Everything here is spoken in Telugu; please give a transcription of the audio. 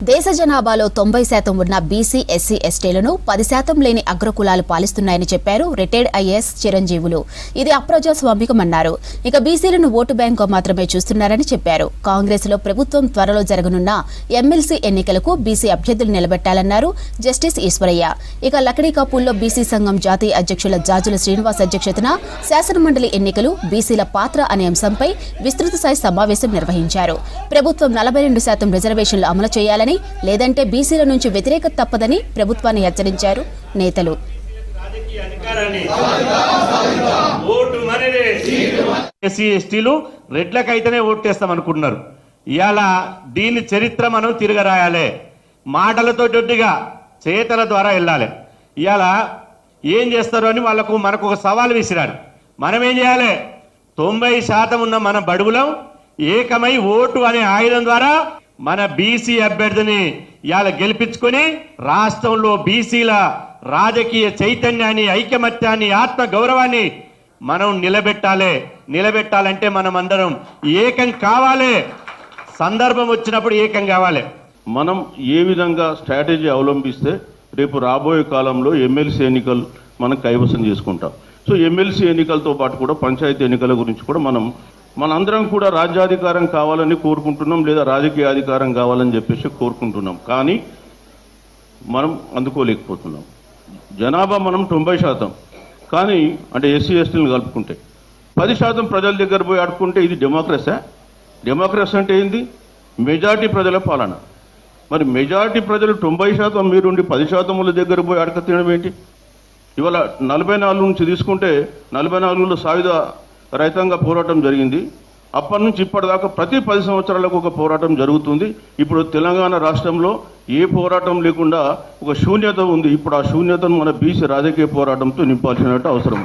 దేశ జనాభాలో 90% ఉన్న బీసీ ఎస్సీ ఎస్టీలను 10% లేని అగ్రకులాలు పాలిస్తున్నాయని చెప్పారు రిటైర్డ్ ఐఏఎస్ చిరంజీవులు. ఇది అప్రజాస్వామికమన్నారు. ఇక బీసీలను ఓటు బ్యాంకు మాత్రమే చూస్తున్నారని చెప్పారు. కాంగ్రెస్ లో ప్రభుత్వం త్వరలో జరగనున్న ఎమ్మెల్సీ ఎన్నికలకు బీసీ అభ్యర్థులు నిలబెట్టాలన్నారు జస్టిస్ ఈశ్వరయ్య. ఇక లకడీకాపూల్లో బీసీ సంఘం జాతీయ అధ్యక్షుల జాజుల శ్రీనివాస్ అధ్యక్షతన శాసనమండలి ఎన్నికలు బీసీల పాత్ర అనే అంశంపై విస్తృత స్థాయి సమావేశం నిర్వహించారు. ప్రభుత్వం 42% రిజర్వేషన్లు అమలు చేయాలని, లేదంటే బీసీల నుంచి వ్యతిరేకత తప్పదని ప్రభుత్వాన్ని హెచ్చరించారు నేతలు. ఎస్సీ ఎస్టీలు రెడ్లకైతేనే ఓటేస్తాం అనుకుంటున్నారు. ఇవాళ దీని చరిత్ర మనం తిరగరాయాలి. మాటలతో దొడ్డిగా చేతల ద్వారా వెళ్ళాలి. ఇవాళ ఏం చేస్తారు అని మనకు ఒక సవాల్ విసిరారు. మనం ఏం చేయాలి? 90% ఉన్న మన బడుగులం ఏకమై ఓటు అనే ఆయుధం ద్వారా మన బీసీ అభ్యర్థిని ఇవాళ గెలిపించుకొని రాష్ట్రంలో బీసీల రాజకీయ చైతన్యాన్ని, ఐకమత్యాన్ని, ఆత్మ గౌరవాన్ని మనం నిలబెట్టాలంటే మనం అందరం ఏకం కావాలి. సందర్భం వచ్చినప్పుడు ఏకం కావాలి. మనం ఏ విధంగా స్ట్రాటజీ అవలంబిస్తే రేపు రాబోయే కాలంలో ఎమ్మెల్సీ ఎన్నికలు మనం కైవసం చేసుకుంటాం. సో ఎమ్మెల్సీ ఎన్నికలతో పాటు కూడా పంచాయతీ ఎన్నికల గురించి కూడా మనందరం కూడా రాజ్యాధికారం కావాలని కోరుకుంటున్నాం, లేదా రాజకీయ అధికారం కావాలని చెప్పేసి కోరుకుంటున్నాం. కానీ మనం అందుకోలేకపోతున్నాం. జనాభా మనం 90%, కానీ అంటే ఎస్సీ ఎస్టీలను కలుపుకుంటే 10% ప్రజల దగ్గర పోయి ఆడుకుంటే ఇది డెమోక్రసీ? డెమోక్రసీ అంటే ఏంది? మెజార్టీ ప్రజల పాలన. మరి మెజార్టీ ప్రజలు 90% మీరుండి 10% దగ్గర పోయి అడక తినడం ఏంటి? ఇవాళ 44 నుంచి తీసుకుంటే 44లో సాయుధ రైతాంగ పోరాటం జరిగింది. అప్పటి నుంచి ఇప్పటిదాకా ప్రతి 10 సంవత్సరాలకు ఒక పోరాటం జరుగుతుంది. ఇప్పుడు తెలంగాణ రాష్ట్రంలో ఏ పోరాటం లేకుండా ఒక శూన్యత ఉంది. ఇప్పుడు ఆ శూన్యతను మన బీసీ రాజకీయ పోరాటంతో నింపాల్సిన అవసరం.